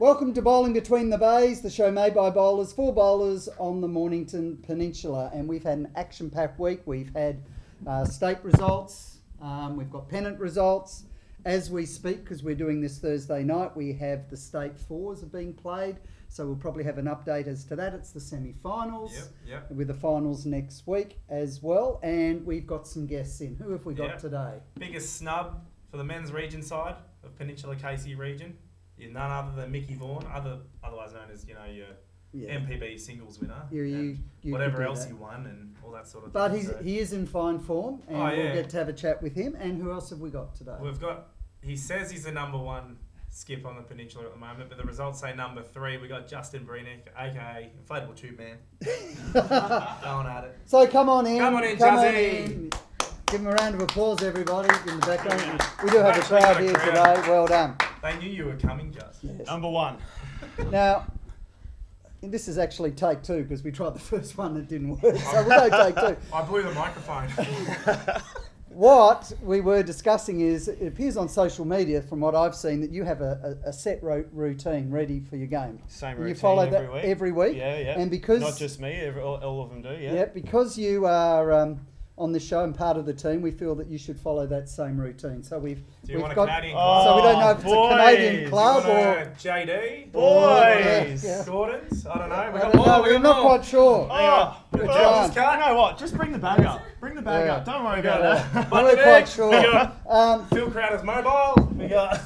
Welcome to Bowling Between the Bays, the show made by bowlers for bowlers on the Mornington Peninsula. And we've had an action-packed week. We've had state results, we've got pennant results. As we speak, because we're doing this Thursday night, we have the state fours are being played. So we'll probably have an update as to that. It's the semi-finals, with the finals next week as well. And we've got some guests in. Who have we got today? Biggest snub for the men's region side of Peninsula Casey region. You're none other than Mickey Vaughan, otherwise known as, your MPB singles winner. You whatever else he won and all that sort of thing. But he is in fine form, and we'll get to have a chat with him. And who else have we got today? He says he's the number one skip on the peninsula at the moment, but the results say number 3. We got Justin Breen, aka Inflatable Tube Man. Going at it. So come on in. Come on in, Juzzy. Give him a round of applause, everybody, in the background. We do have a crowd here today. Well done. They knew you were coming, Juz. Yes. Number 1. Now, this is actually take 2 because we tried the first one and it didn't work. So we'll go take 2. I blew the microphone. What we were discussing is, it appears on social media, from what I've seen, that you have a set routine ready for your game. Same routine you follow every that week. Every week. Yeah. And because not just me, all of them do. Yeah. Yeah, because you are on this show and part of the team, we feel that you should follow that same routine. So we've want got a Canadian club? So we don't know if it's a Canadian club or JD boys. Gordon's. I don't know. We're not quite sure. You know what? Just bring the bag up. Bring the bag up. Don't worry about that. We're quite sure. Phil Crowder's mobile. We got.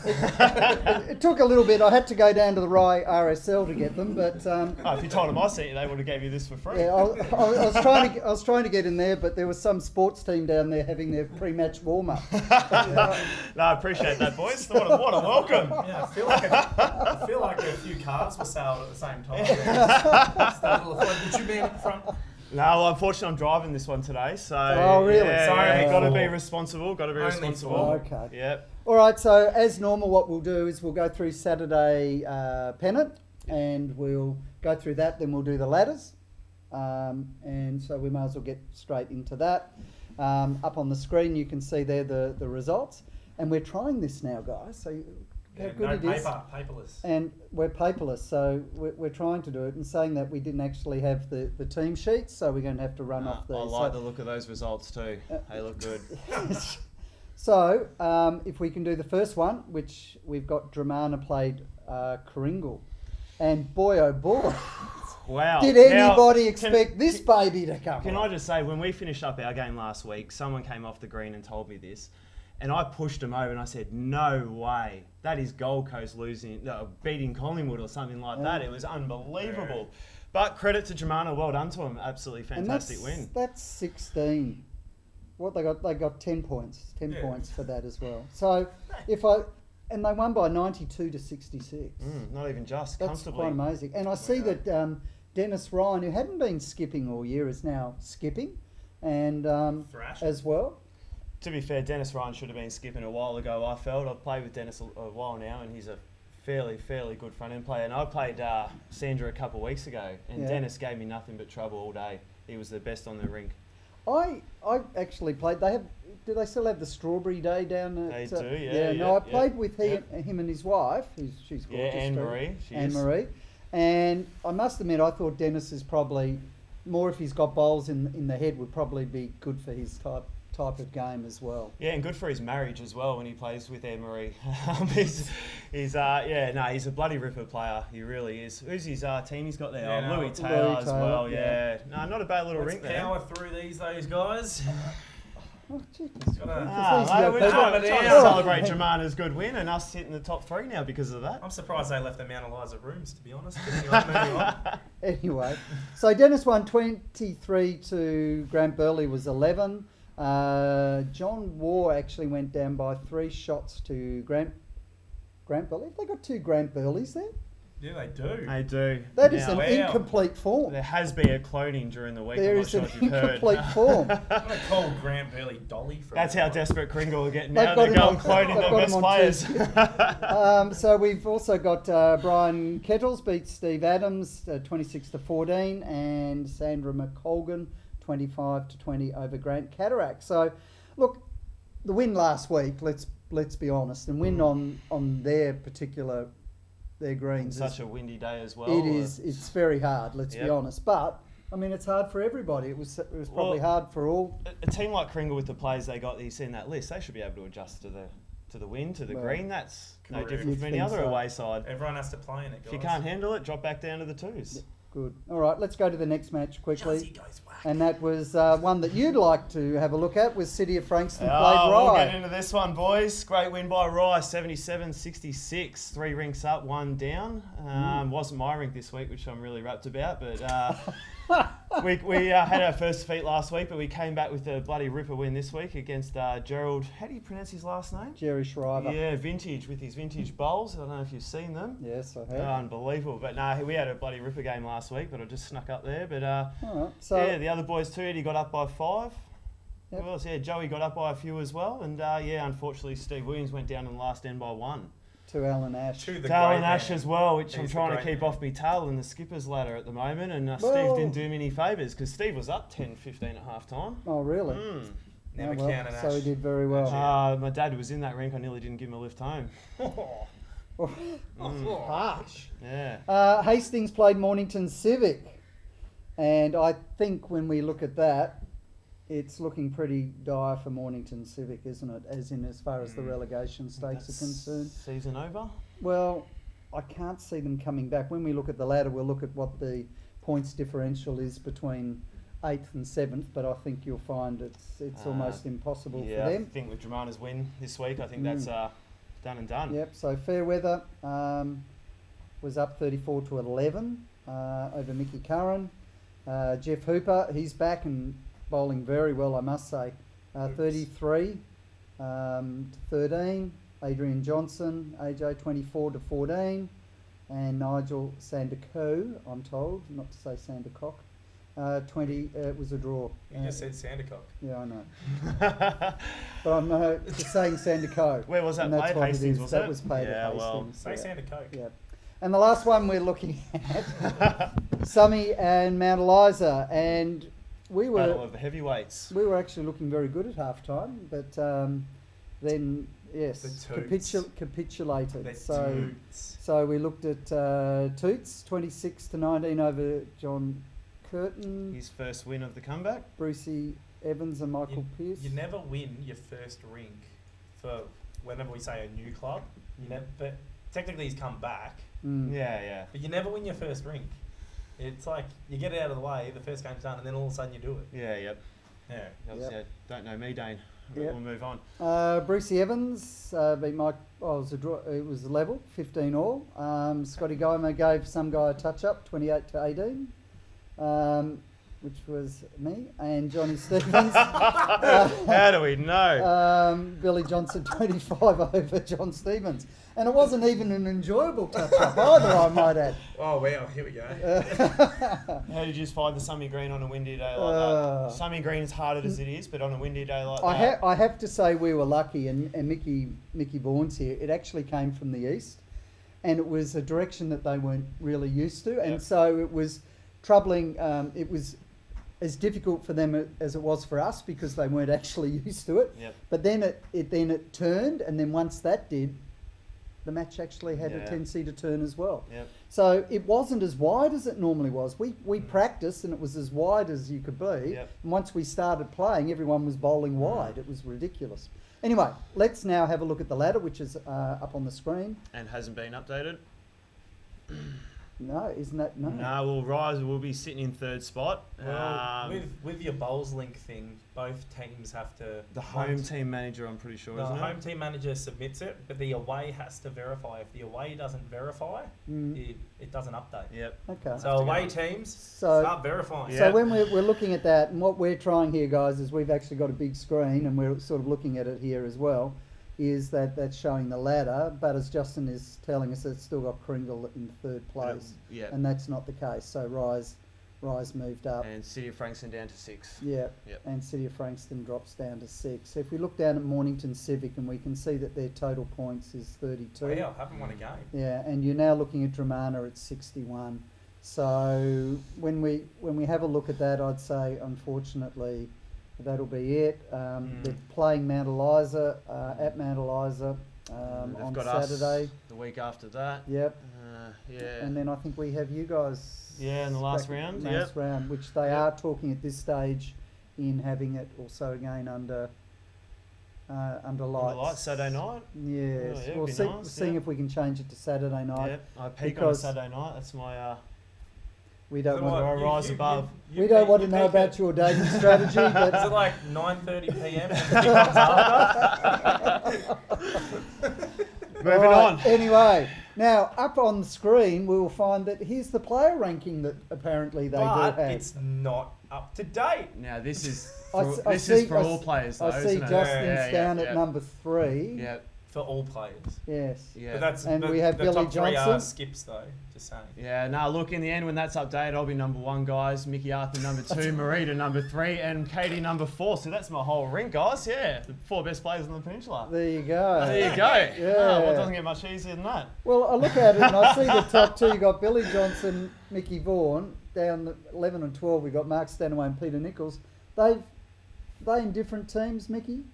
It took a little bit. I had to go down to the Rye RSL to get them, but if you told them I sent you, they would have gave you this for free. Yeah, I was trying to get in there, but there was some sports team down there having their pre-match warm-up. No, I appreciate that, boys. What a welcome. Yeah, I feel like a few cars were sailed at the same time. That little Would you be in front? No, unfortunately, I'm driving this one today, so... Oh, really? Sorry. Got to be responsible. Okay. Yep. All right, so as normal, what we'll do is we'll go through Saturday pennant, and we'll go through that, then we'll do the ladders. And so we may as well get straight into that. Up on the screen, you can see there the results. And we're trying this now, guys, so how good it is. Paperless. And we're paperless, so we're trying to do it. And saying that, we didn't actually have the team sheets, so we're going to have to run off these. I like the look of those results too. They look good. So, if we can do the first one, which we've got Dramana played Kringle. And boy, oh boy. Wow. Did anybody expect this baby to come? Can I just say, when we finished up our game last week, someone came off the green and told me this. And I pushed him over and I said, no way. That is Gold Coast beating Collingwood or something like that. It was unbelievable. Yeah. But credit to Dramana. Well done to him. Absolutely fantastic win. That's 16. What they got? They got 10 points. 10 points for that as well. So and they won by 92 to 66. Not even just. That's comfortably. Quite amazing. And I see that Dennis Ryan, who hadn't been skipping all year, is now skipping, and as well. To be fair, Dennis Ryan should have been skipping a while ago, I felt. I've played with Dennis a while now, and he's a fairly good front-end player. And I played Sandra a couple of weeks ago, and Dennis gave me nothing but trouble all day. He was the best on the rink. I actually played. Do they still have the Strawberry Day down at... They do, yeah. I played with him and his wife, she's gorgeous. Yeah, Anne-Marie. Anne-Marie. And I must admit, I thought Dennis is probably, more if he's got bowls in the head, would probably be good for his type of game as well. Yeah, and good for his marriage as well when he plays with Anne-Marie. he's a bloody ripper player. He really is. Who's his team he's got there? Louis Taylor as well. Yeah. No, not a bad little rink there. Power through those guys. Oh, geez. We're trying to celebrate Dramana's good win and us hitting the top 3 now because of that. I'm surprised they left the Mt Eliza rooms, to be honest. Anyway, so Dennis won 23 to Grant Burley was 11. John War actually went down by 3 shots to Grant Burley. Have they got 2 Grant Burleys there? Yeah, they do. They do. That is Now, an incomplete form. there has been a cloning during the week. There I'm is not an sure if you've heard. incomplete form. I'm going to call Grant Burley Dolly for That's how desperate Kringle are getting They've now. got They're him going on- cloning they've their got best him on players. So we've also got Brian Kettles beat Steve Adams 26-14, and Sandra McColgan 25-20 over Grant Cataract. So, look, the win last week. Let's be honest, and win on their greens. Such a windy day as well. It is. It's very hard. Let's be honest, but. I mean, it's hard for everybody. It was probably hard for all. A team like Kringle with the players they got that you see in that list, they should be able to adjust to the wind, to the green. That's no correct. different from any You'd other think so. away side. Everyone has to play in it, guys. If you can't handle it, drop back down to the twos. Good. All right, let's go to the next match quickly. Chelsea goes whack. And that was one that you'd like to have a look at, was City of Frankston played We'll Rye. get into this one, boys. Great win by Rye, 77-66. 3 rinks up, 1 down. Wasn't my rink this week, which I'm really wrapped about, but we had our first defeat last week, but we came back with a bloody ripper win this week against Gerald. How do you pronounce his last name? Jerry Shriver. Yeah, Vintage, with his vintage bowls. I don't know if you've seen them. Yes, I Oh, have. unbelievable. But no, we had a bloody ripper game last week, but I just snuck up there. But All right. So yeah, the other boys too, he got up by 5. Yep. Who else? Yeah, Joey got up by a few as well. And yeah, unfortunately, Steve Williams went down in the last end by 1. to Alan Ash. To the Alan great Ash man. as well, which He's I'm the trying to great keep man. off me tail in the skipper's ladder at the moment. And Well- Steve didn't do me any favours because Steve was up 10-15 at half time. Oh, really? Never Oh, well, counted so Ash. he did very well. My dad was in that rink. I nearly didn't give him a lift home. Harsh. Yeah. Hastings played Mornington Civic, and I think when we look at that, it's looking pretty dire for Mornington Civic, isn't it? As far as the relegation stakes are concerned. Season over? Well, I can't see them coming back. When we look at the ladder, we'll look at what the points differential is between 8th and 7th, but I think you'll find it's almost impossible Yeah, for I them. think with Dramana's win this week, I think that's done and done. Yep, so Fairweather was up 34-11 over Mickey Curran. Jeff Hooper, he's back and bowling very well, I must say. 33 to 13. Adrian Johnson, AJ 24-14. And Nigel Sandercoe, I'm told, not to say Sandercock. 20, it was a draw. You just said Sandercock. Yeah, I know. But I'm just saying Sandercoe. Where was that And that's played? what it Hastings, is. was That it? was played Yeah, at well, Hastings. Say Sandercock. Yeah. And the last one we're looking at, Summy and Mt Eliza, and we Battle were of the heavyweights. actually looking very good at half time, but then yes, The Toots. capitulated. The So Toots. so we looked at Toots 26-19 over John Curtin, His first win of the comeback. Brucey Evans and Michael Pearce. You never win your first rink for whenever we say a new club. But technically he's come back, Mm. Yeah. but you never win your first rink. It's like you get it out of the way, the first game's done, and then all of a sudden you do it. Yeah, yep. Yeah. Obviously, don't know me, Dane. Yep. We'll move on. Brucey Evans beat Mike. Oh, it was a draw. It was a level, 15 all. Scotty Guymer gave some guy a touch up, 28-18, which was me, and Johnny Stevens. How do we know? Billy Johnson 25 over John Stevens, and it wasn't even an enjoyable touch up either, I might add. Oh wow, here we go. How did you find the Summy Green on a windy day like that? Summy Green is hard as it is, but on a windy day like that. I have to say we were lucky, and Mickey Vaughan's here. It actually came from the east, and it was a direction that they weren't really used to, and Yep. so it was troubling. It was as difficult for them as it was for us because they weren't actually used to it. Yep. But then it turned, and then once that did, the match actually had a Yeah. tendency to turn as well. Yep. So it wasn't as wide as it normally was. We practiced, and it was as wide as you could be. Yep. And once we started playing, everyone was bowling wide. It was ridiculous. Anyway, let's now have a look at the ladder, which is up on the screen. And hasn't been updated. No, isn't that no? No, well, Rise will be sitting in 3rd spot. Well, with your bowls link thing, both teams have to. The home team manager, I'm pretty sure, The isn't home it? team manager submits it, but the away has to verify. If the away doesn't verify, it doesn't update. Yep. Okay. So away teams So- start verifying. Yeah. So when we're looking at that, and what we're trying here, guys, is we've actually got a big screen, and we're sort of looking at it here as well, is that that's showing the ladder, but as Justin is telling us, it's still got Kringle in third place, and that's not the case. So Rye's moved up, and City of Frankston down to 6. And City of Frankston drops down to 6. So if we look down at Mornington Civic, and we can see that their total points is 32. Wow, haven't won a game. Yeah, and you're now looking at Dramana at 61. So when we have a look at that, I'd say unfortunately that'll be it. They're playing Mt Eliza at Mt Eliza on Saturday. The week after that. Yep. And then I think we have you guys. Yeah, in the last round. Last round, which they are talking at this stage in having it also again under lights. Saturday night. Yes. Oh, We'll see, nice, seeing if we can change it to Saturday night. Yep. I peak on a Saturday night. That's my. We don't want to rise above. We don't want to know about your dating strategy. But is it like 9:30 p.m. and he comes after? Moving on. Anyway, now up on the screen we will find that here's the player ranking that apparently they do have. It's not up to date. Now this is for all players, though. I see Justin's down at number 3. Yeah. For all players. Yes. Yeah. But we have the Billy top 3 Johnson. are skips though. Just saying. Yeah. No. Look, in the end, when that's updated, I'll be number 1, guys. Mickey Arthur number 2, Marita number 3, and Katie number 4. So that's my whole ring, guys. Yeah. The 4 best players on the peninsula. There you go. There you go. Yeah. Oh, well, it doesn't get much easier than that. Well, I look at it and I see the top 2. You got Billy Johnson, Mickey Vaughan. Down 11 and 12, we got Mark Stanaway and Peter Nichols. They in different teams, Mickey?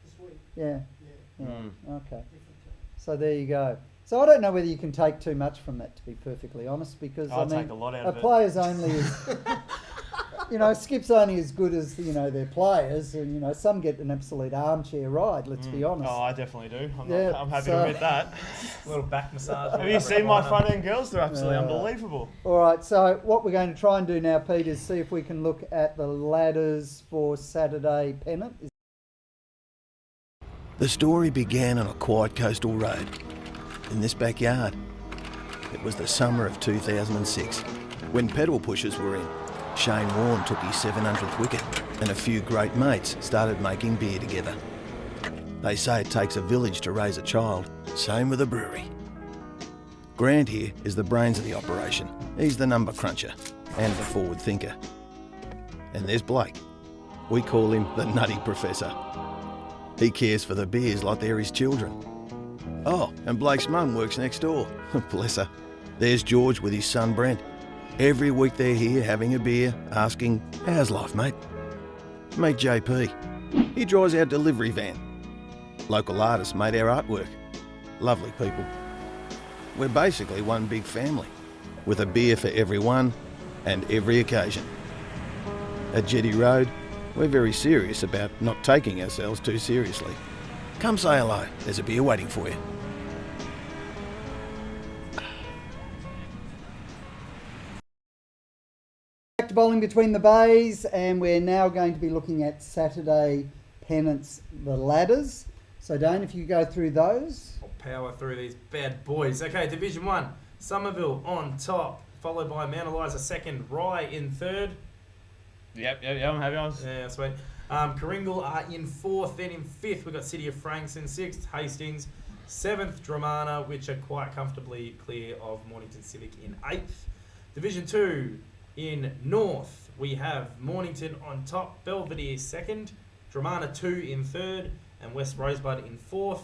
This week. Yeah. Okay. Different teams. So there you go. So I don't know whether you can take too much from that, to be perfectly honest, because I'll take a lot out of it. Players only is, Skip's only as good as their players, and some get an absolute armchair ride. Let's be honest. Oh, I definitely do. I'm happy so- to admit that. A little back massage. Have you seen my front end girls? They're absolutely unbelievable. All right. So what we're going to try and do now, Pete, is see if we can look at the ladders for Saturday pennant. The story began on a quiet coastal road, in this backyard. It was the summer of 2006, when pedal pushers were in. Shane Warne took his 700th wicket, and a few great mates started making beer together. They say it takes a village to raise a child, same with a brewery. Grant here is the brains of the operation. He's the number cruncher and the forward thinker. And there's Blake. We call him the Nutty Professor. He cares for the beers like they're his children. Oh, and Blake's mum works next door. Bless her. There's George with his son Brent. Every week they're here having a beer, asking, how's life, mate? Meet JP. He drives our delivery van. Local artists made our artwork. Lovely people. We're basically one big family, with a beer for everyone and every occasion. At Jetty Road, we're very serious about not taking ourselves too seriously. Come say hello, there's a beer waiting for you. Back to bowling between the bays, and we're now going to be looking at Saturday pennants, the ladders. So Dane, if you go through those. I'll power through these bad boys. Okay, Division 1, Somerville on top, followed by Mt Eliza second, Rye in third. Yep, I'm happy. Yeah, sweet. Kringle are in 4th, then in 5th we've got City of Frankston, 6th Hastings, 7th Dramana, which are quite comfortably clear of Mornington Civic in 8th. Division 2 in North we have Mornington on top, Belvedere 2nd, Dramana 2 in 3rd, and West Rosebud in 4th,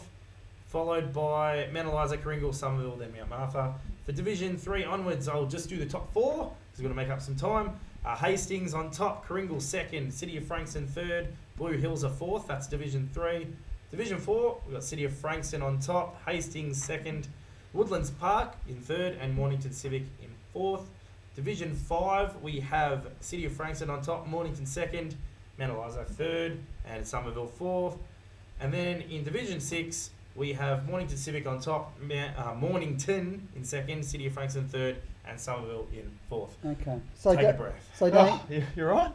followed by Mt Eliza, Kringle, Somerville, then Mount Martha. For Division 3 onwards, I'll just do the top 4 because we're going to make up some time. Hastings on top, Kringle 2nd, City of Frankston 3rd, Blue Hills are 4th, that's Division 3. Division 4, we've got City of Frankston on top, Hastings 2nd, Woodlands Park in 3rd, and Mornington Civic in 4th. Division 5, we have City of Frankston on top, Mornington 2nd, Mt Eliza 3rd, and Somerville 4th. And then in Division 6, we have Mornington Civic on top, Mornington in 2nd, City of Frankston 3rd, and Somerville in 4th. Okay. So Take a breath. So Dane, you're right.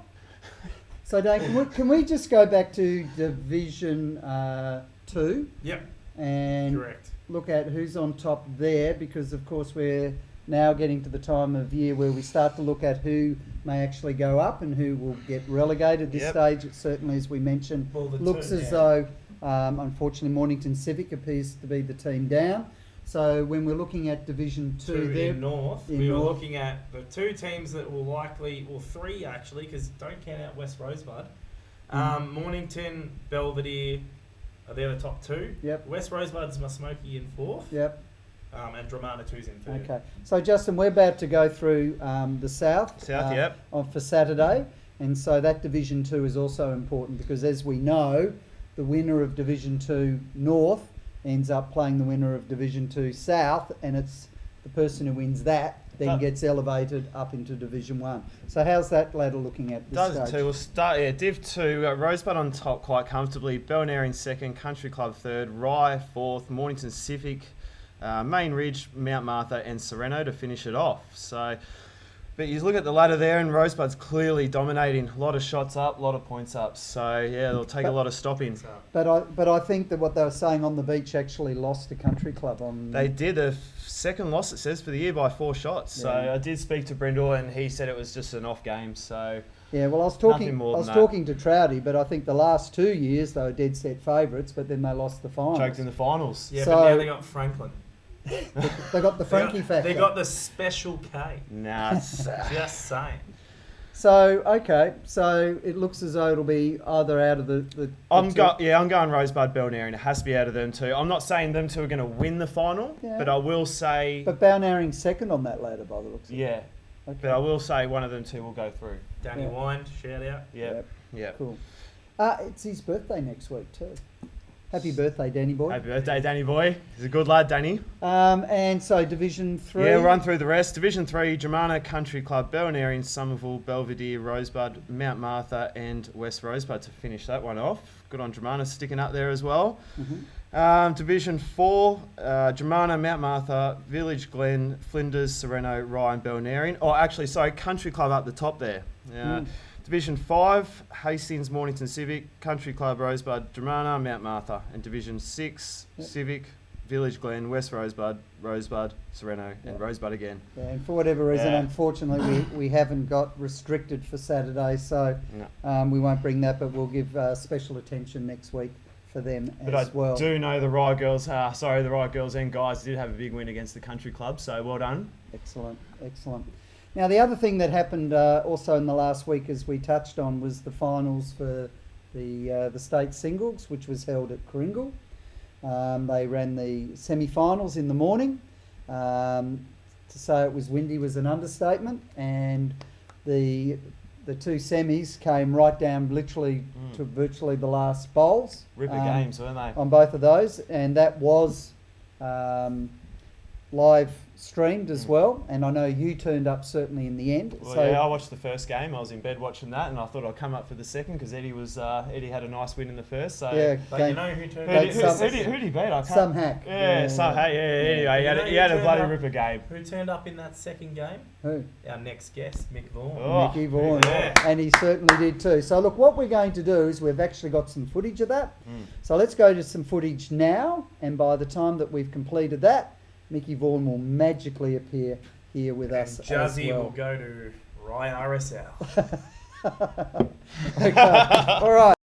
So Dane, can we just go back to Division 2? Yep. And Correct. look at who's on top there, because of course we're now getting to the time of year where we start to look at who may actually go up and who will get relegated. This stage, it certainly, as we mentioned, Well, looks as though Unfortunately, Mornington Civic appears to be the team down. So when we're looking at Division 2 there... in North, we were looking at the 2 teams that will likely... Or 3, actually, because don't count out West Rosebud. Mornington, Belvedere, they're the top 2. Yep. West Rosebud's Musmokie in 4th. Yep. And Dramana 2's in 3rd. Okay. So, Justin, we're about to go through the South. Yep. For Saturday. And so that Division 2 is also important because, as we know, the winner of Division 2 North ends up playing the winner of Division 2 South, and it's the person who wins that then gets elevated up into Division 1. So how's that ladder looking at this stage? We'll start, Div 2, Rosebud on top quite comfortably, Balnarring 2nd, Country Club 3rd, Rye 4th, Mornington Civic, Main Ridge, Mount Martha and Sereno to finish it off. So, but you look at the ladder there and Rosebud's clearly dominating. A lot of shots up, a lot of points up. So yeah, they'll take a lot of stopping. But I think that what they were saying on the beach actually lost to Country Club on... They did a second loss, it says, for the year by 4 shots. So I did speak to Brindle and he said it was just an off game. So yeah, well, I was talking to Trouty, but I think the last 2 years they were dead set favourites, but then they lost the finals. Choked in the finals. Yeah, but now they got Franklin. They got the Frankie factor. They got the special K. Nah, just saying. So okay, so it looks as though it'll be either out of the I'm going Rosebud Balnarring. It has to be out of them 2. I'm not saying them 2 are going to win the final, but I will say. But Balnarring's second on that ladder by the looks of it. Yeah, okay. But I will say one of them 2 will go through. Danny Wind, shout out. Yeah. Cool. It's his birthday next week too. Happy birthday, Danny boy. Happy birthday, Danny boy. He's a good lad, Danny. And so Division 3. Yeah, we'll run through the rest. Division 3, Dramana, Country Club, Balnarring, Somerville, Belvedere, Rosebud, Mount Martha and West Rosebud to finish that one off. Good on Dramana sticking up there as well. Mm-hmm. Division 4, Dramana, Mount Martha, Village Glen, Flinders, Sereno, Rye and Balnarring. Country Club up the top there. Division 5, Hastings, Mornington Civic, Country Club, Rosebud, Dramana, Mount Martha. And Division 6, Civic, Village Glen, West Rosebud, Sereno, and Rosebud again. Yeah, and for whatever reason, unfortunately, we haven't got restricted for Saturday, so we won't bring that, but we'll give special attention next week for them as well. But I do know the Rye girls and guys did have a big win against the Country Club, so well done. Excellent. Now, the other thing that happened also in the last week, as we touched on, was the finals for the state singles, which was held at Coringal. They ran the semi-finals in the morning. To say it was windy was an understatement, and the 2 semis came right down literally to virtually the last bowls. Ripper games, weren't they? On both of those, and that was live streamed as well, and I know you turned up certainly in the end. Well, I watched the first game. I was in bed watching that, and I thought I'd come up for the second because Eddie had a nice win in the first. So but you know who turned up? Who did he beat? I can't. Some hack. Some hack. Anyway, he had a bloody ripper game. Who turned up in that second game? Who? Our next guest, Mick Vaughan. Mickey Vaughan, and he certainly did too. So look, what we're going to do is we've actually got some footage of that. So let's go to some footage now, and by the time that we've completed that, Mickey Vaughan will magically appear here with us as Jazzy well. will go to Rye RSL. Okay, all right.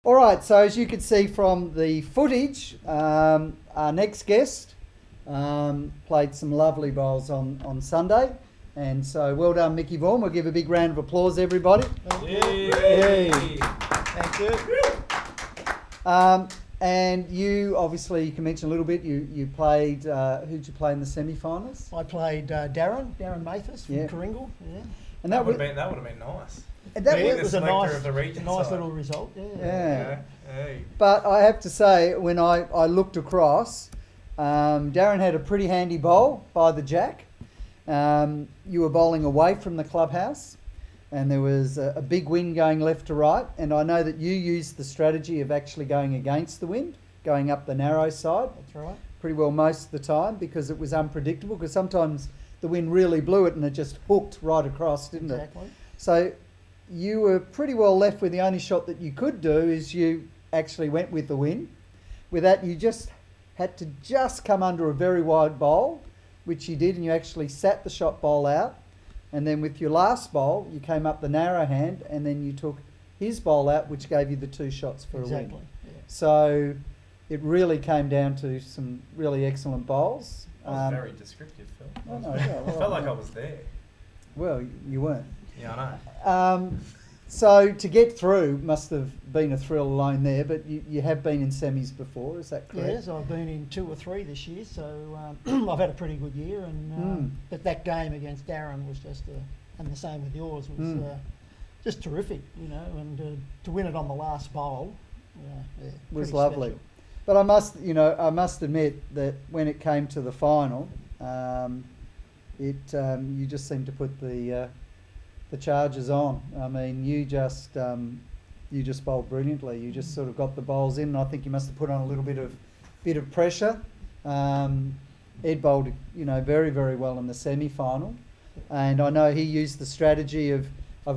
All right, so as you can see from the footage, our next guest played some lovely bowls on Sunday. And so well done, Mickey Vaughan. We'll give a big round of applause, everybody. Yay. Thank you. And you, obviously, you can mention a little bit, you played, who'd you play in the semi-finals? I played Darren Mathis from Coringal. Yeah. And That would have been nice. It was a selector nice, of the region nice side. little result. Yeah. Yeah. Hey. But I have to say, when I looked across, Darren had a pretty handy bowl by the jack. You were bowling away from the clubhouse, and there was a big wind going left to right. And I know that you used the strategy of actually going against the wind, going up the narrow side. That's right. Pretty well most of the time, because it was unpredictable, because sometimes the wind really blew it and it just hooked right across, didn't it? Exactly. So you were pretty well left with the only shot that you could do is you actually went with the wind. With that, you just had to just come under a very wide bowl, which you did, and you actually sat the shot bowl out. And then with your last bowl, you came up the narrow hand, and then you took his bowl out, which gave you the 2 shots for a win. Exactly. Yeah. So it really came down to some really excellent bowls. That was very descriptive, Phil. I Felt like I was there. Well, you weren't. Yeah, I know. So to get through must have been a thrill alone there, but you have been in semis before, is that correct? Yes, I've been in 2 or 3 this year, so I've had a pretty good year. And but that game against Darren was just, and the same with yours, was just terrific, you know. And to win it on the last bowl, was pretty lovely. special. But I must admit that when it came to the final, you just seemed to put the charges on. I mean, you just bowled brilliantly. You just sort of got the bowls in, and I think you must have put on a little bit of pressure. Ed bowled, very, very well in the semi-final, and I know he used the strategy of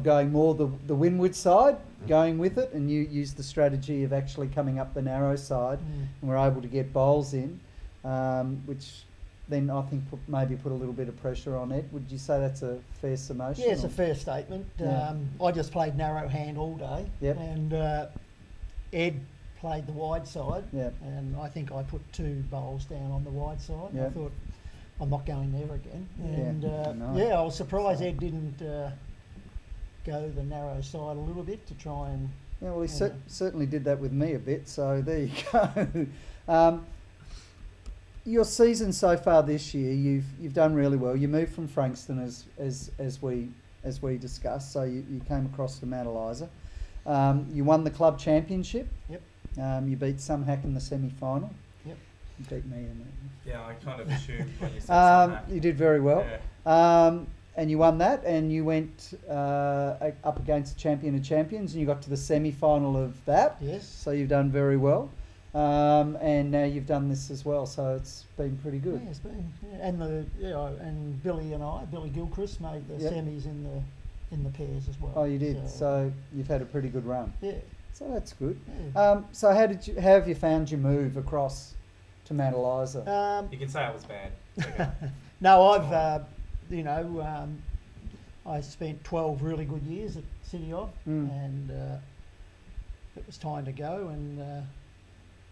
going more the windward side, going with it, and you used the strategy of actually coming up the narrow side, and were able to get bowls in, which then I think maybe put a little bit of pressure on Ed. Would you say that's a fair summation? Yeah, it's a fair statement. Yeah. I just played narrow hand all day, and Ed played the wide side, and I think I put 2 bowls down on the wide side. I thought, I'm not going there again. And I was surprised Ed didn't go the narrow side a little bit to try and... Yeah, well, he certainly did that with me a bit, so there you go. Your season so far this year, you've done really well. You moved from Frankston as we discussed, so you came across to Mt Eliza. You won the club championship. Yep. You beat Sumhack in the semi-final. Yep. You beat me in that. Yeah, I kind of assumed when you said something. You did very well. Yeah. And you won that, and you went up against the champion of champions, and you got to the semi-final of that. Yes. So you've done very well. And now you've done this as well, so it's been pretty good. Yeah, it's been, and Billy Gilchrist made the semis in the pairs as well. Oh, you did. So you've had a pretty good run. Yeah. So that's good. Yeah. So how have you found your move across to Mt Eliza? You can say I was bad. It's okay. No, I've I spent 12 really good years at City of, and it was time to go, and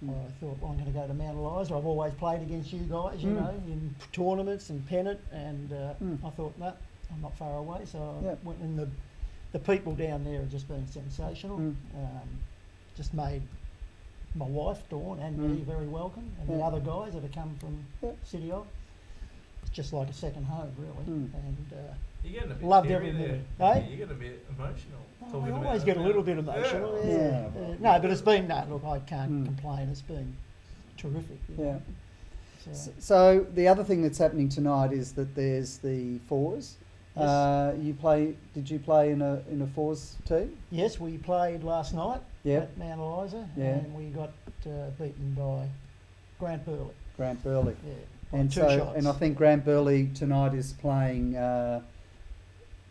I thought, well, I'm going to go to Mt Eliza. I've always played against you guys, in tournaments and pennant, and I thought, no, I'm not far away, so I went, and the people down there have just been sensational. Just made my wife, Dawn, and me very welcome, and the other guys that have come from City of. It's just like a second home, really, and You're getting a bit loved teary every minute. there. Eh? You get a bit emotional. I always get a little bit emotional. Yeah. Yeah. No, but it's been, look, I can't complain. It's been terrific. You know. So the other thing that's happening tonight is that there's the fours. Yes. Did you play in a fours team? Yes, we played last night Yep. at Mt Eliza, Yeah. and we got beaten by Grant Burley. Grant Burley. Yeah, by And 2 so, shots. and I think Grant Burley tonight is playing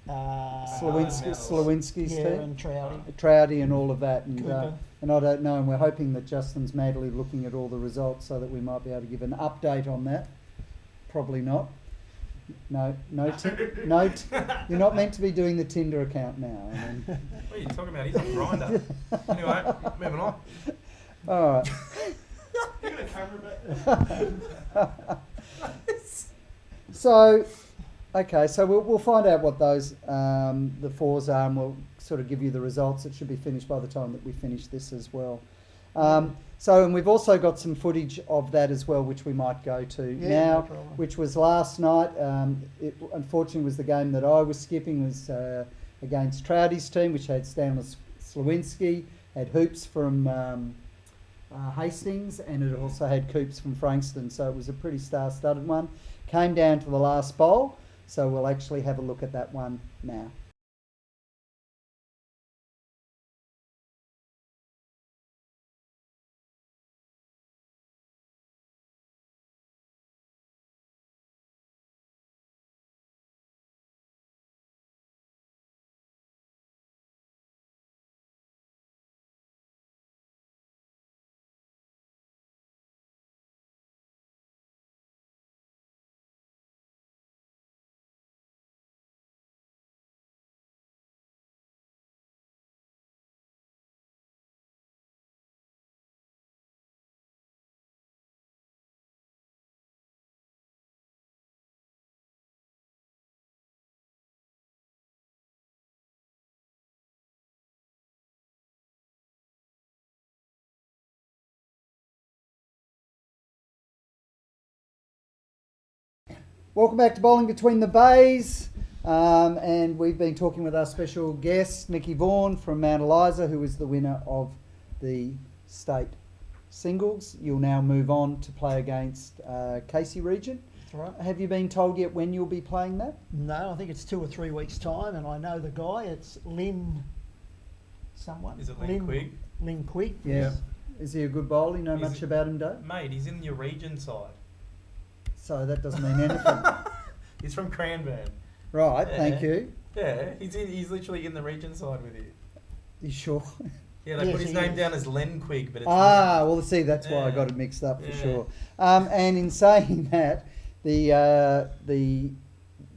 Slawinski's yeah, team. and Trouty. Trouty and all of that, and Cooper. I don't know, and we're hoping that Justin's madly looking at all the results so that we might be able to give an update on that. Probably not. No, you're not meant to be doing the Tinder account now. I mean, What are you talking about? He's on Grindr. Anyway, moving on. all right. You got a camera back? So, okay, so we'll find out what those the fours are, and we'll sort of give you the results. It should be finished by the time that we finish this as well. And we've also got some footage of that as well, which we might go to now, no problem. which was last night. It unfortunately was the game that I was skipping, was against Trouty's team, which had Stanley Slawinski, had Hoops from Hastings, and it also had Coops from Frankston, so it was a pretty star-studded one. Came down to the last bowl, so we'll actually have a look at that one now. Welcome back to Bowling Between the Bays, and we've been talking with our special guest, Mickey Vaughan from Mt Eliza, who is the winner of the state singles. You'll now move on to play against Casey Region. That's right. Have you been told yet when you'll be playing that? No, I think it's 2 or 3 weeks' time, and I know the guy. It's Lynn someone. Is it Lynn Quigg? Lynn Quigg. Yeah. Yes. Is he a good bowler? You know Is much he- about him, Dave? Mate, he's in your region side. So that doesn't mean anything. He's from Cranbourne. Right, Yeah. thank you. Yeah, he's literally in the region side with you. You sure? Yeah, they Yes, put his he name is. down as Len Quigg, but it's Well, see, that's why I Yeah. got it mixed up for Yeah. sure. And in saying that, the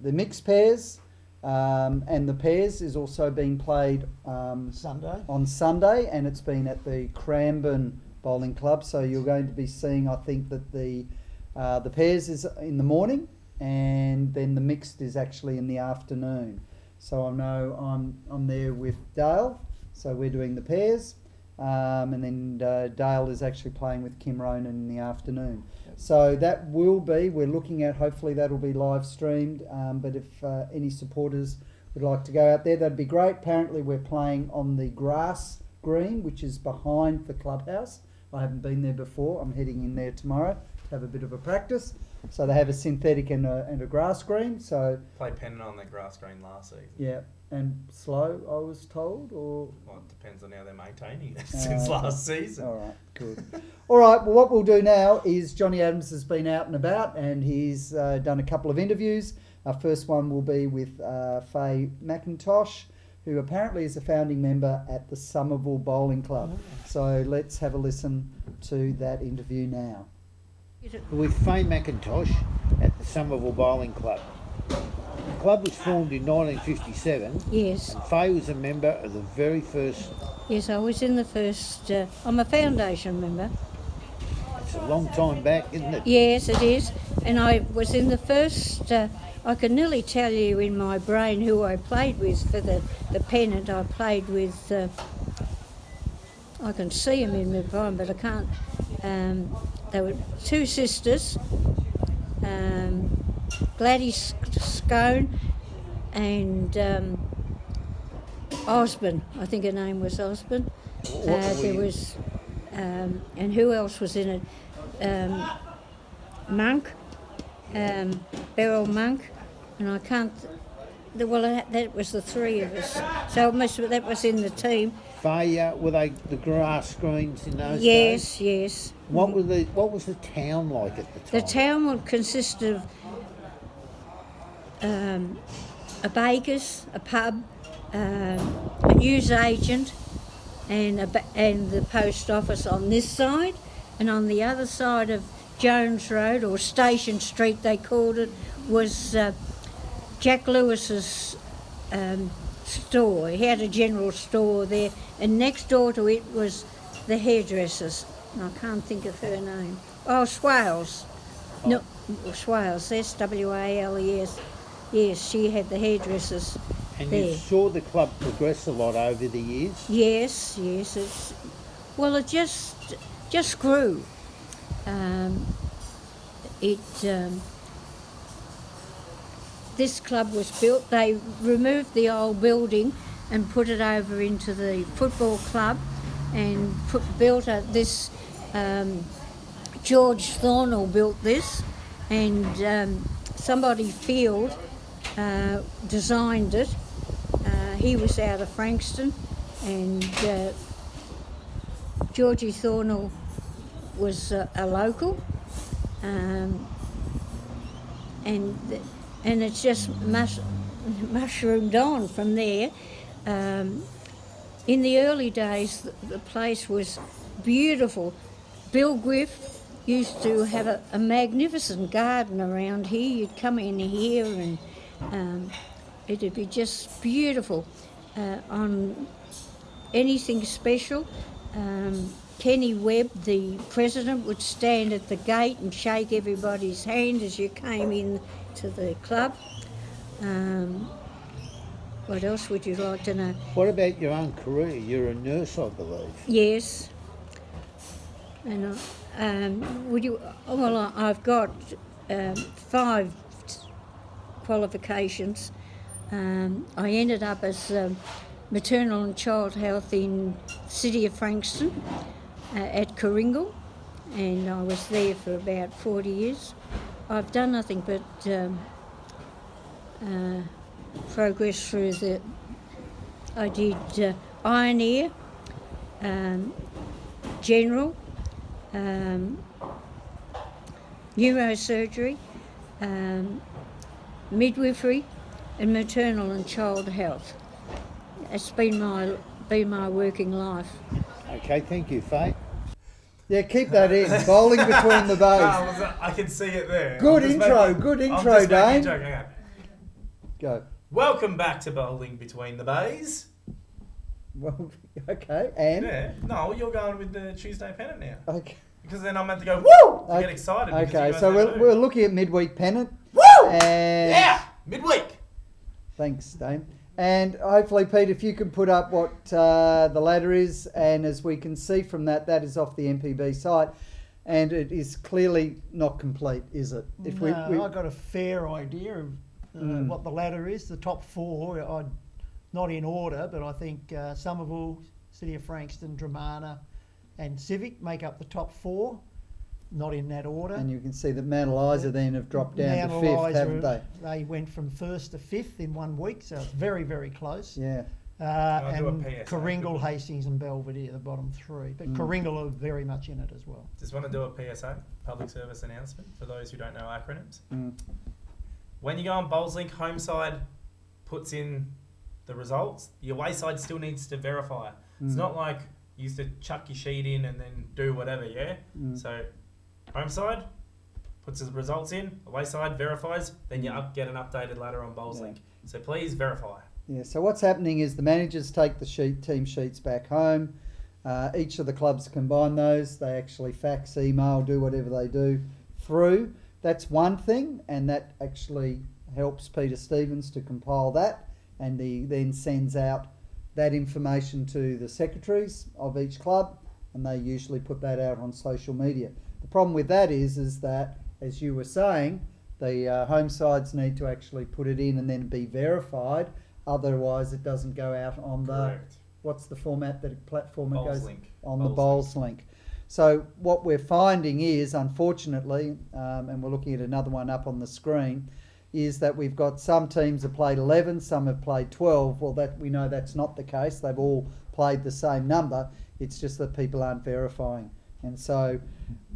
mixed pairs and the pairs is also being played Sunday. on Sunday, and it's been at the Cranbourne Bowling Club. So you're going to be seeing, I think, that the pairs is in the morning, and then the mixed is actually in the afternoon. So I know I'm there with Dale, so we're doing the pairs, and then Dale is actually playing with Kim Ronan in the afternoon. So that will be, we're looking at, hopefully that'll be live streamed, but if any supporters would like to go out there, that'd be great. Apparently we're playing on the grass green, which is behind the clubhouse. I haven't been there before. I'm heading in there tomorrow to have a bit of a practice. So they have a synthetic and a grass green. So played Pennant on that grass green last season. yeah, and slow, I was told, or Well, it depends on how they're maintaining it since last season. all right, good. All right, well, what we'll do now is Johnny Adams has been out and about, and he's done a couple of interviews. Our first one will be with Faye McIntosh, who apparently is a founding member at the Somerville Bowling Club. So let's have a listen to that interview now. With Faye McIntosh at the Somerville Bowling Club. The club was formed in 1957 Yes, and Faye was a member of the very first. yes, I was in the first. I'm a foundation member. It's a long time back, isn't it? Yes, it is. And I was in the first. I can nearly tell you in my brain who I played with for the pennant. I played with. I can see them in my brain, but I can't. They were two sisters, Gladys Scone and Osborne. I think her name was Osborne. There was, and who else was in it? Monk, Beryl Monk, and I can't. Well, that was the three of us. So it must that was in the team. Faye, were they the grass screens in those Yes, days? yes. What was the town like at the time? The town would consist of a baker's, a pub, a news agent, and the post office on this side, and on the other side of Jones Road, or Station Street they called it, was Jack Lewis's store. He had a general store there, and next door to it was the hairdressers. I can't think of her name. Oh, Swales. No, Swales, S-W-A-L-E-S. Yes, she had the hairdressers And there. you saw the club progress a lot over the years? Yes, it just grew. This club was built. They removed the old building and put it over into the football club, and built this. George Thornell built this, and somebody Field designed it. He was out of Frankston, and Georgie Thornell was a local, and it's just mushroomed on from there. In the early days, the place was beautiful. Bill Griff used to have a magnificent garden around here. You'd come in here and it'd be just beautiful. On anything special, Kenny Webb, the president, would stand at the gate and shake everybody's hand as you came in to the club. What else would you like to know? What about your own career? You're a nurse, I believe. Yes. And I've got 5 qualifications. I ended up as maternal and child health in the city of Frankston at Coringal, and I was there for about 40 years. I've done nothing but progress through I did iron ear, general, neurosurgery, midwifery, and maternal and child health. It's been my working life. Okay, thank you, Faye. Yeah, keep that in. Bowling between the bays. No, I can see it there. Good I'm just intro, making- good I'm intro, just making a Dane. joke, hang on. Go. Welcome back to Bowling Between the Bays. Well, okay, and? Yeah. No, you're going with the Tuesday pennant now. Okay. Because then I'm meant to go, woo! To Okay. get excited. because you Okay, guys so never do. we're looking at midweek pennant. Woo! And Yeah! Midweek! thanks, Dane. And hopefully, Pete, if you can put up what the ladder is, and as we can see from that, that is off the MPB site, and it is clearly not complete, is it? If No, I got a fair idea of what the ladder is. The top 4, not in order, but I think Somerville, City of Frankston, Dramana and Civic make up the top 4, not in that order. And you can see that Mt Eliza then have dropped down Mt to 5th, Eliza, haven't they? They went from 1st to 5th in 1 week, so it's very, very close. Yeah. I'll do a And PSA. Coringal, Hastings and Belvedere, the bottom 3. But Coringal are very much in it as well. Just want to do a PSA, public service announcement, for those who don't know acronyms. Mm. When you go on BowlsLink, home side puts in the results, your away side still needs to verify. It's not like you used to chuck your sheet in and then do whatever, yeah? So home side puts the results in, away side verifies, then you get an updated ladder on BowlsLink. So please verify. Yeah, so what's happening is the managers take the team sheets back home. Each of the clubs combine those. They actually fax, email, do whatever they do through. That's one thing, and that actually helps Peter Stevens to compile that, and he then sends out that information to the secretaries of each club, and they usually put that out on social media. The problem with that is that, as you were saying, the home sides need to actually put it in and then be verified. Otherwise, it doesn't go out on Correct. what's the platform it goes BowlsLink. on the BowlsLink. So what we're finding is, unfortunately, and we're looking at another one up on the screen, is that we've got some teams have played 11, some have played 12. Well, that we know that's not the case. They've all played the same number. It's just that people aren't verifying. And so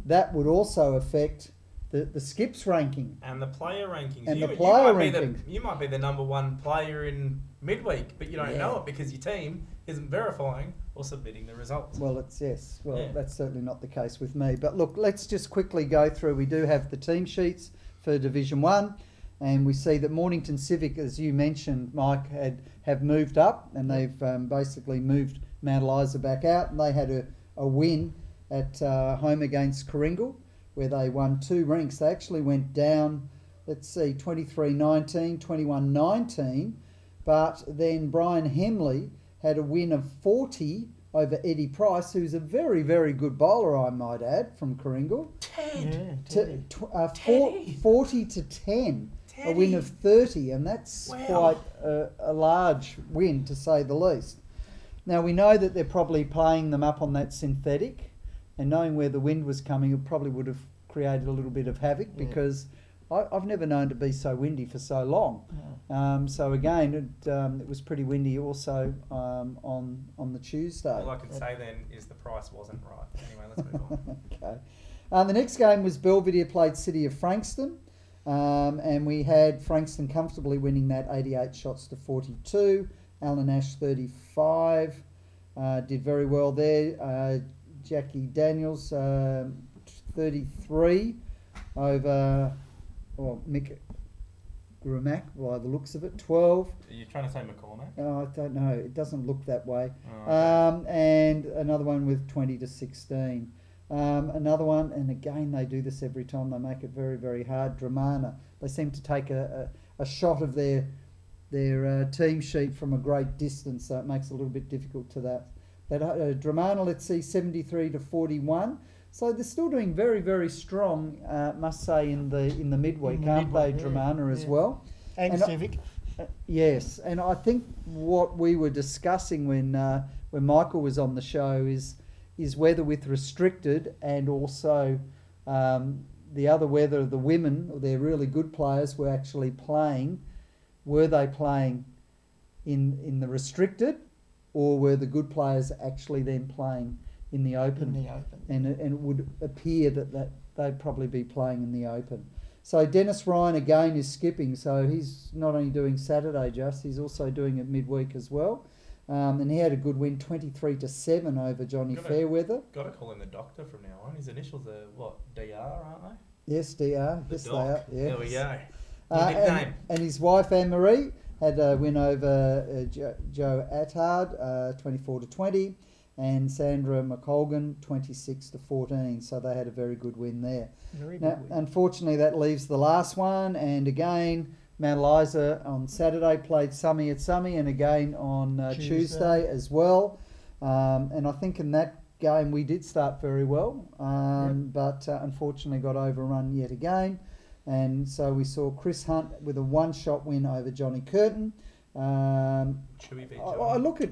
that would also affect the skips ranking. And the player rankings. And you, the player you might be rankings. you might be the number 1 player in midweek, but you don't Yeah. know it because your team isn't verifying or submitting the results. Well, it's yes. Well, Yeah. that's certainly not the case with me. But look, let's just quickly go through. We do have the team sheets for Division 1, and we see that Mornington Civic, as you mentioned, Mike, have moved up, and they've basically moved Mt Eliza back out, and they had a win at home against Coringal, where they won 2 ranks. They actually went down, 23-19, 21-19, but then Brian Hemley had a win of 40 over Eddie Price, who's a very, very good bowler, I might add, from Coringal. Yeah, To, Teddy. 40 to 10, a win of 30, and that's quite a large win, to say the least. Now, we know that they're probably playing them up on that synthetic, and knowing where the wind was coming, it probably would have created a little bit of havoc, because I've never known to be so windy for so long. So again, it was pretty windy also on the Tuesday. All I can say then is the price wasn't right. Anyway, let's move on. Okay. The next game was Belvedere played City of Frankston, and we had Frankston comfortably winning that 88 shots to 42. Alan Ash 35, did very well there. Jackie Daniels 33 over Mick Vaughan, by the looks of it, 12. Are you trying to say McCormack? Oh, I don't know. It doesn't look that way. Oh, okay. And another one with 20 to 16. Another one, and again they do this every time. They make it very, very hard. Dramana. They seem to take a shot of their team sheet from a great distance, so it makes it a little bit difficult to that. But Dramana, let's see, 73 to 41. So they're still doing very, very strong, must say, in the midweek, aren't they, Dramana, as well? And Civic. Yes, and I think what we were discussing when Michael was on the show is whether with restricted and also the other, whether the women, or their really good players, were actually playing. Were they playing in the restricted, or were the good players actually then playing in the open? And it would appear that they'd probably be playing in the open. So Dennis Ryan again is skipping, so he's not only doing Saturday he's also doing it midweek as well. And he had a good win, 23 to 7 over Johnny Fairweather. Got to call him the doctor from now on. His initials are what, DR, aren't they? Yes, DR. Yes, they are. Yeah. There we go. Nickname. And his wife Anne-Marie had a win over Joe Attard, 24 to 20, and Sandra McColgan, 26 to 14. So they had a very good win there. Now, unfortunately, that leaves the last one, and again, Mt Eliza on Saturday played Summy at Summy, and again on Tuesday as well. And I think in that game we did start very well, but unfortunately got overrun yet again. And so we saw Chris Hunt with a one-shot win over Johnny Curtin. I look at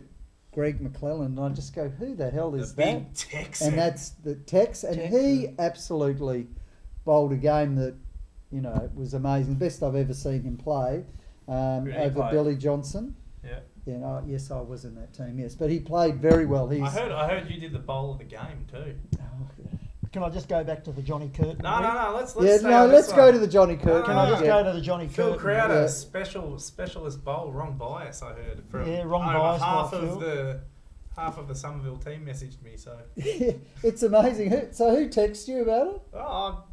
Greg McClellan and I just go, who the hell is that? Big Texan. And that's the Tex. And he absolutely bowled a game that, was amazing. Best I've ever seen him play over Billy Johnson. Yeah. Yeah, yes, I was in that team, yes. But he played very well. I heard you did the bowl of the game too. Can I just go back to the Johnny Curtin? No. Let's go to the Johnny Curtin. Can I just go to the Johnny Curtin? Phil Crowder, specialist bowl, wrong bias. I heard from wrong bias. Half of the Somerville team messaged me. So it's amazing. Who texted you about it? Oh,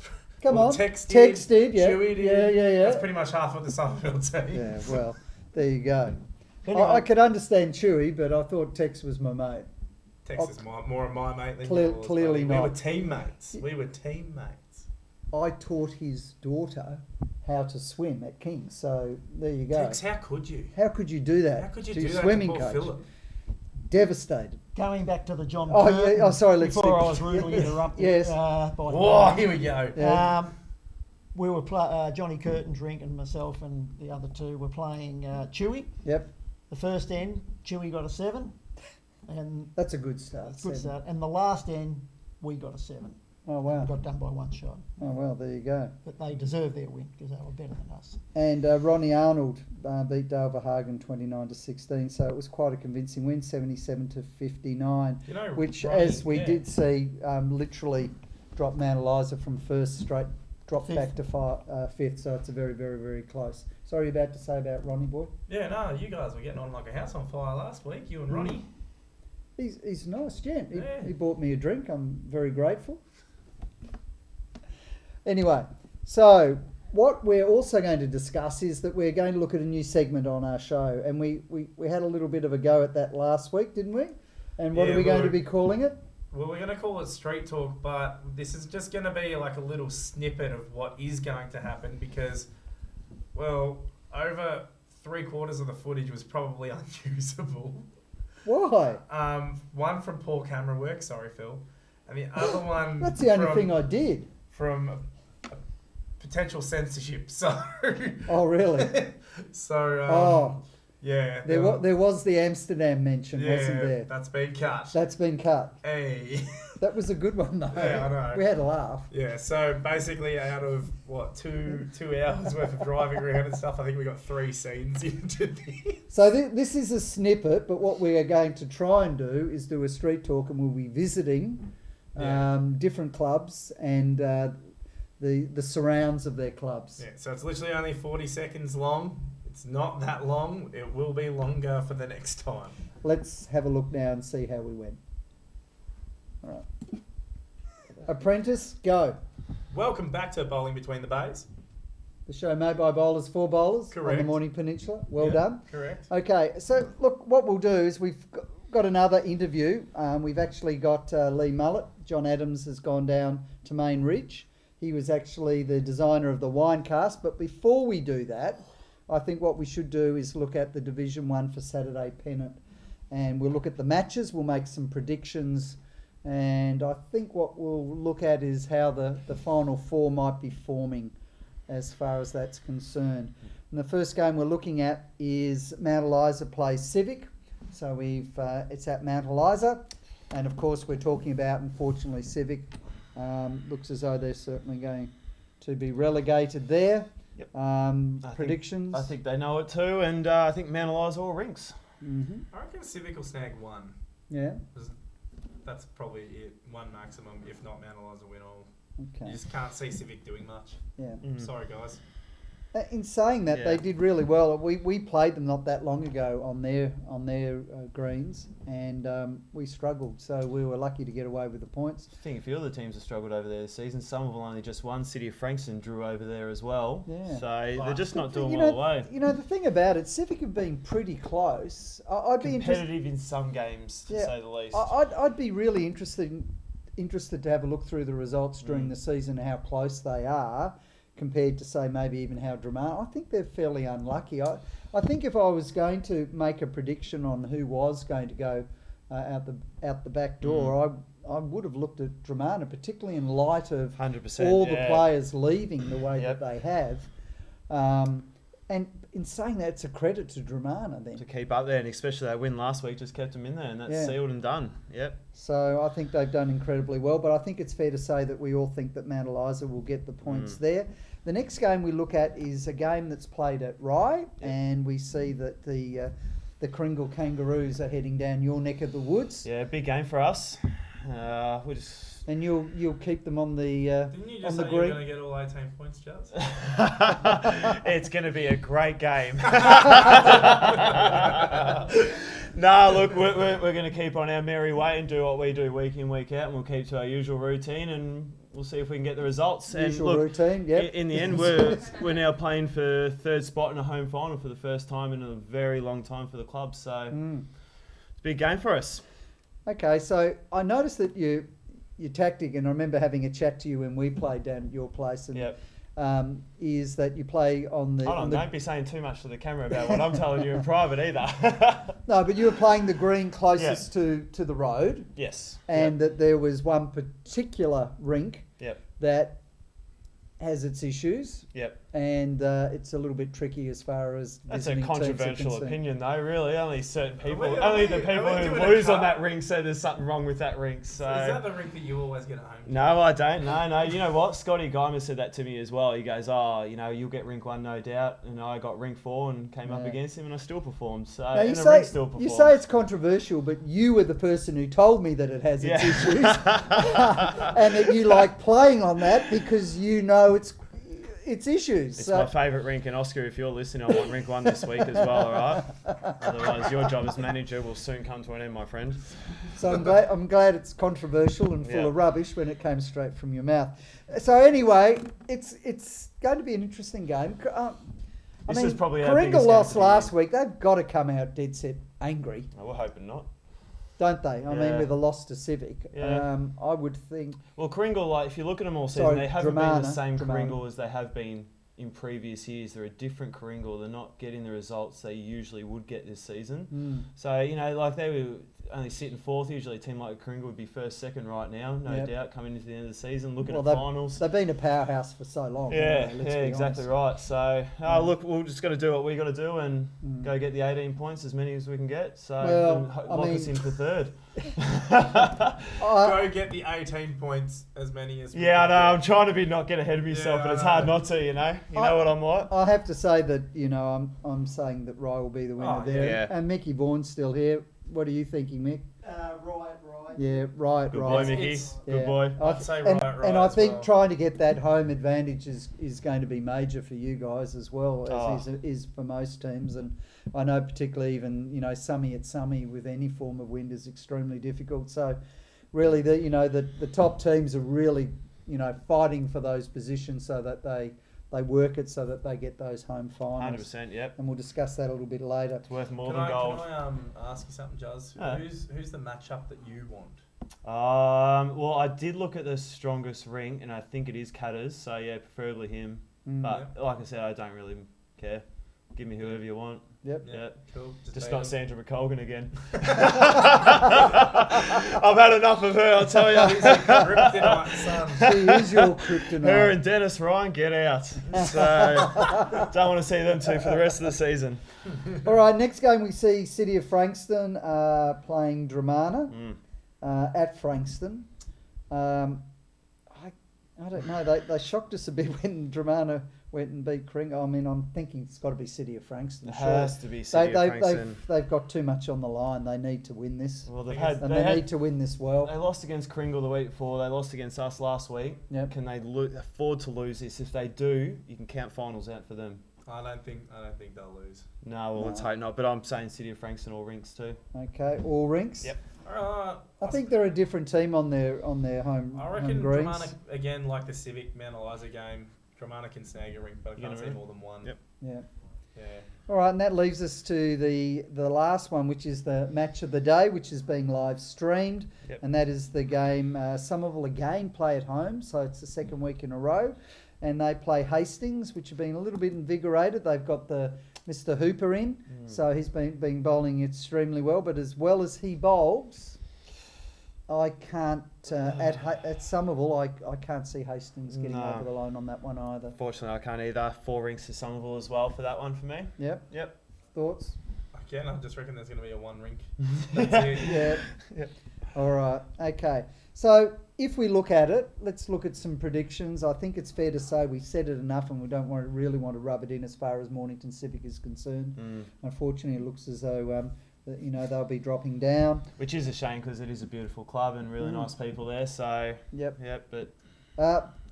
come on. Tex did. Yeah. Chewy did. Yeah. That's pretty much half of the Somerville team. Yeah. Well, there you go. Anyway. I could understand Chewy, but I thought Tex was my mate. Tex is more of my mate than yours. Clearly not. We were teammates. I taught his daughter how to swim at King's, so there you go. Tex, how could you? How could you do that? How could you to do your that swimming to poor coach? Philip? Devastated. Going back to the John Oh, Curtin, yeah. Oh, sorry. Let's before I was rudely interrupted. Yes. Here we go. Yeah. We were Johnny Curtin, Drink, and myself and the other two were playing Chewy. Yep. The first end, Chewy got a 7, and That's a good start. good start. And the last end, we got a 7. Oh, wow. Got done by one shot. Oh, well, there you go. But they deserved their win because they were better than us. And Ronnie Arnold beat Dale Verhagen 29 to 16, so it was quite a convincing win, 77 to 59, which, Ronnie, as we did see, literally dropped Mt Eliza from first straight, dropped back to fifth, so it's a very, very, very close. Sorry, about to say about Ronnie boy? Yeah, no, you guys were getting on like a house on fire last week, you and Ronnie. He's a nice gent. Yeah. He bought me a drink. I'm very grateful. Anyway, so what we're also going to discuss is that we're going to look at a new segment on our show, and we had a little bit of a go at that last week, didn't we? And what are we going to be calling it? Well, we're going to call it Street Talk, but this is just going to be like a little snippet of what is going to happen because, well, over 3/4 of the footage was probably unusable. Why? One from poor camera work, sorry Phil, and the other one That's the only thing I did. From potential censorship. So. Oh really? So. Yeah. There was the Amsterdam mention, yeah, wasn't there? That's been cut. That's been cut. Hey. That was a good one though. Yeah, I know. We had a laugh. Yeah, so basically out of, what, two hours worth of driving around and stuff, I think we got 3 scenes into this. So this is a snippet, but what we are going to try and do is do a street talk, and we'll be visiting different clubs and the surrounds of their clubs. Yeah, so it's literally only 40 seconds long. It's not that long. It will be longer for the next time. Let's have a look now and see how we went. All right. Apprentice, go. Welcome back to Bowling Between the Bays. The show made by bowlers for bowlers on the Correct. Morning Peninsula. Well Yeah, done. Correct. Okay, so look, what we'll do is we've got another interview. We've actually got Lee Mullet. John Adams has gone down to Main Ridge. He was actually the designer of the wine cast. But before we do that, I think what we should do is look at the Division 1 for Saturday pennant. And we'll look at the matches. We'll make some predictions. And I think what we'll look at is how the final 4 might be forming as far as that's concerned. And the first game we're looking at is Mt Eliza plays Civic. So it's at Mt Eliza. And of course we're talking about, unfortunately, Civic looks as though they're certainly going to be relegated there. Yep. Predictions? I think they know it too, and I think Mt Eliza all rinks. Mm-hmm. I reckon Civic will snag 1. Yeah. That's probably it. 1 maximum, if not Mt Eliza win all. Okay. You just can't see Civic doing much. Yeah. Sorry, guys. In saying that, they did really well. We played them not that long ago on their greens, and we struggled. So we were lucky to get away with the points. I think a few of the teams have struggled over there this season. Somerville only just won. City of Frankston drew over there as well. Yeah. So they're just not doing you well know, away. You know, the thing about it, Civic have been pretty close. I'd be interested. Competitive in some games, to say the least. I'd be really interested to have a look through the results during the season, how close they are compared to, say, maybe even how dramatic. I think they're fairly unlucky. I think if I was going to make a prediction on who was going to go out the back door, I would have looked at Dramana, particularly in light of 100%, all the players leaving the way that they have. And in saying that, it's a credit to Dramana then. To keep up there, and especially that win last week just kept them in there, and that's sealed and done. Yep. So I think they've done incredibly well, but I think it's fair to say that we all think that Mt Eliza will get the points there. The next game we look at is a game that's played at Rye, and we see that the Kringle Kangaroos are heading down your neck of the woods. Yeah, big game for us. And you'll keep them on the Didn't you just on the say you were green. going to get all 18 points, Jazz? It's going to be a great game. No, look, we're going to keep on our merry way and do what we do week in, week out, and we'll keep to our usual routine, and we'll see if we can get the results. Usual and look, routine, yeah. In the end, we're now playing for 3rd spot in a home final for the first time in a very long time for the club, so it's a big game for us. Okay, so I noticed that your tactic, and I remember having a chat to you when we played down at your place, and is that you play on the... Hold on, don't be saying too much to the camera about what I'm telling you in private either. No, but you were playing the green closest to the road. Yes. And that there was one particular rink that has its issues. Yep. And it's a little bit tricky as far as That's a visiting teams are controversial concerned. opinion, though. Really, only certain people, Are we who doing a lose on cut? that rink say there's something wrong with that rink. So Is that the rink that you always get at home? no, I don't. No. You know what? Scotty Guymer said that to me as well. He goes, you'll get rink 1, no doubt. And I got rink 4 and came up against him, and I still performed. So Now, and the rink still performed. you say it's controversial, but you were the person who told me that it has its issues, and that you like playing on that because you know its issues. It's So- my favourite rink, and Oscar, if you're listening, I want rink 1 this week as well, all right? Otherwise, your job as manager will soon come to an end, my friend. So I'm glad it's controversial and full Yeah. of rubbish when it came straight from your mouth. So anyway, it's going to be an interesting game. This is probably our Coringa biggest game lost of the last year. week. They've got to come out dead set angry, Oh, we're hoping not. don't they? I mean, Yeah. with a loss to Civic, Yeah. I would think. Well, Kringle, like if you look at them all season, Sorry, they haven't been the Dramana, same Dramana. Kringle as they have been in previous years. They're a different Kringle. They're not getting the results they usually would get this season. So, you know, like they were only sitting 4th. Usually a team like Kringle would be 1st, 2nd right now, no Yep. doubt, coming into the end of the season, looking Well, at finals. They've been a powerhouse for so long. Yeah, haven't they? Let's yeah, be exactly honest. right. So, look, we're just got to do what we got to do and go get the 18 points, as many as we can get. So, Well, and I lock mean- us in for 3rd. Go get the 18 points, as many as we Yeah, I can know. get. I'm trying to not get ahead of myself, Yeah, but it's I know. hard not to, you know. You know what I'm like. I have to say that I'm saying that Rye will be the winner Oh, there, yeah. and Mickey Vaughan's still here. What are you thinking, Mick? Right. Yeah, right, Good right. boy, Mickey. It's- Good boy. I'd say and, right and I as think well. trying to get that home advantage is going to be major for you guys as well, as Oh. is for most teams. And I know particularly even Summy at Summy with any form of wind is extremely difficult. So really, the top teams are really fighting for those positions so that they work it so that they get those home finals. 100%, yep. And we'll discuss that a little bit later. It's worth more Can than I gold. ask you something, Juz? Yeah. Who's the matchup that you want? Well, I did look at the strongest ring, and I think it is Catters, so yeah, preferably him. But like I said, I don't really care. Give me whoever you want. Yep. Yep. Cool. Just beat not 'em. Sandra McColgan again. I've had enough of her, I'll tell you. Kryptonite, son. She is your kryptonite. Her and Dennis Ryan, get out. So, don't want to see them two for the rest of the season. All right, next game we see City of Frankston playing Dramana at Frankston. I don't know. They shocked us a bit when Dramana went and beat Kringle. I mean, I'm thinking it's got to be City of Frankston. It sure. has to be City of Frankston. They've got too much on the line. They need to win this. Well, They had- need to win this well. They lost against Kringle the week before. They lost against us last week. Yep. Can they afford to lose this? If they do, you can count finals out for them. I don't think they'll lose. No, well, let's hope not. But I'm saying City of Frankston or Rinks too. Okay, all rinks. Yep. I think they're a different team on their home. I reckon home greens. Dramana, again, like the Civic Mt Eliza game, Dramana can snag a rink, but I can't see more than one. Yep. Yeah. Yeah. All right, and that leaves us to the last one, which is the match of the day, which is being live streamed, and that is the game. Somerville again play at home, so it's the second week in a row, and they play Hastings, which have been a little bit invigorated. They've got the Mr. Hooper in, so he's been bowling extremely well. But as well as he bowls, I can't at Somerville. I can't see Hastings getting over the line on that one either. Fortunately, I can't either. 4 Rinks to Somerville as well for that one for me. Yep. Thoughts? Again, I just reckon there's going to be a one rink. That's it. Yeah. All right. Okay. So if we look at it, let's look at some predictions. I think it's fair to say we said it enough, and we don't really want to rub it in as far as Mornington Civic is concerned. Unfortunately, it looks as though they'll be dropping down. Which is a shame because it is a beautiful club and really nice people there. So but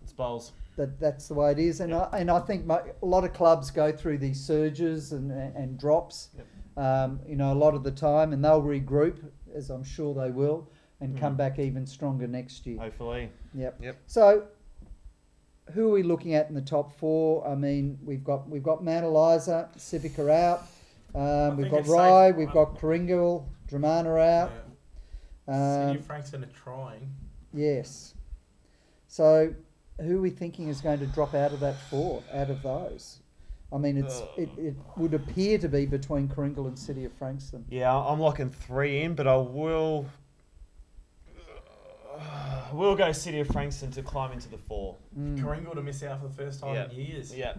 it's bowls. That's the way it is, and I think a lot of clubs go through these surges and drops. A lot of the time, and they'll regroup, as I'm sure they will, and come back even stronger next year. Hopefully. Yep. So, who are we looking at in the top 4? I mean, we've got Mt Eliza, Civic are out. We've think got it's Rye, safe. we've got Kringle, Dramana out. City of Frankston are trying. Yes. So, who are we thinking is going to drop out of that 4? Out of those, I mean, it would appear to be between Kringle and City of Frankston. Yeah, I'm locking 3 in, but I will. We'll go City of Frankston to climb into the 4. Kringle to miss out for the first time in years. Yeah.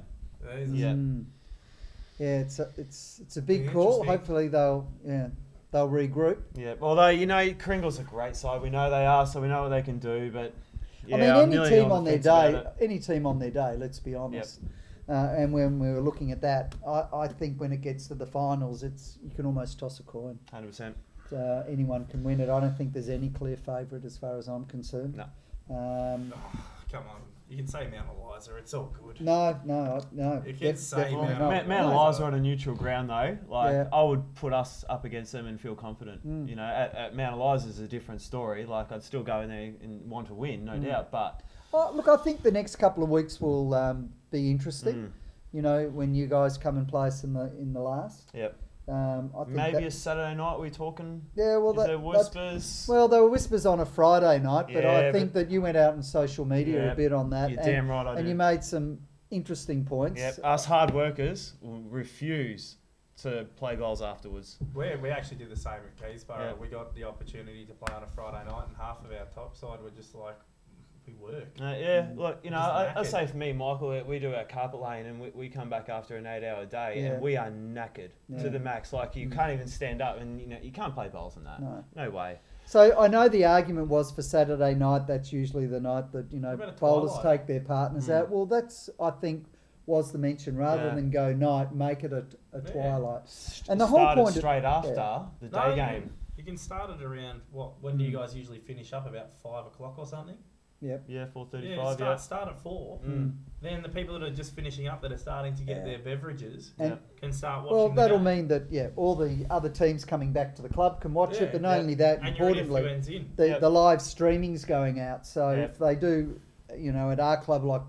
Yeah, it's a big Be call. interesting. Hopefully they'll regroup. Yeah, although Kringle's a great side, we know they are, so we know what they can do. But I mean, any team on their day. Let's be honest. And when we were looking at that, I think when it gets to the finals, you can almost toss a coin. 100%. Anyone can win it. I don't think there's any clear favourite as far as I'm concerned. No. Come on. You can say Mt Eliza. It's all good. No. You can say definitely Mt not. Mount Eliza on a neutral ground though, like Yeah. I would put us up against them and feel confident. You know, at Mount Eliza is a different story. Like I'd still go in there and want to win, no doubt. But Oh, look, I think the next couple of weeks will be interesting. You know, when you guys come and play us in the last. yep, I think maybe a Saturday night. We're talking. Yeah, well, Is there whispers? Well, there were whispers on a Friday night, but I Yeah, think that you went out on social media Yeah, a bit on that. you're damn right I And did. you made some interesting points. Yep, us hard workers will refuse to play goals afterwards. We actually did the same at Keysborough. Yeah. We got the opportunity to play on a Friday night, and half of our top side were just like, we work. Yeah, look, you know, Just I knackered. say for me, Michael, we do our carpet lane and we come back after an 8-hour day Yeah. and we are knackered Yeah. to the max. Like you can't even stand up and you know you can't play bowls in that. No way. So I know the argument was for Saturday night. That's usually the night that What about a bowlers twilight? take their partners out. Well, that's I think was the mention rather Yeah. than go night, make it a Yeah. twilight. And the whole Started point straight after yeah. the day No, game. You can start it around when do you guys usually finish up? About 5 o'clock or something? Yep. Yeah, Yeah, 4:35. start at 4. Mm. Then the people that are just finishing up that are starting to get Yeah. their beverages And can start watching. well, the that'll game. mean that all the other teams coming back to the club can watch Yeah, it. But not yeah. only that, And you're already a few importantly, ends in. the Yep. the live streaming's going out. So Yep. if they do, at our club, like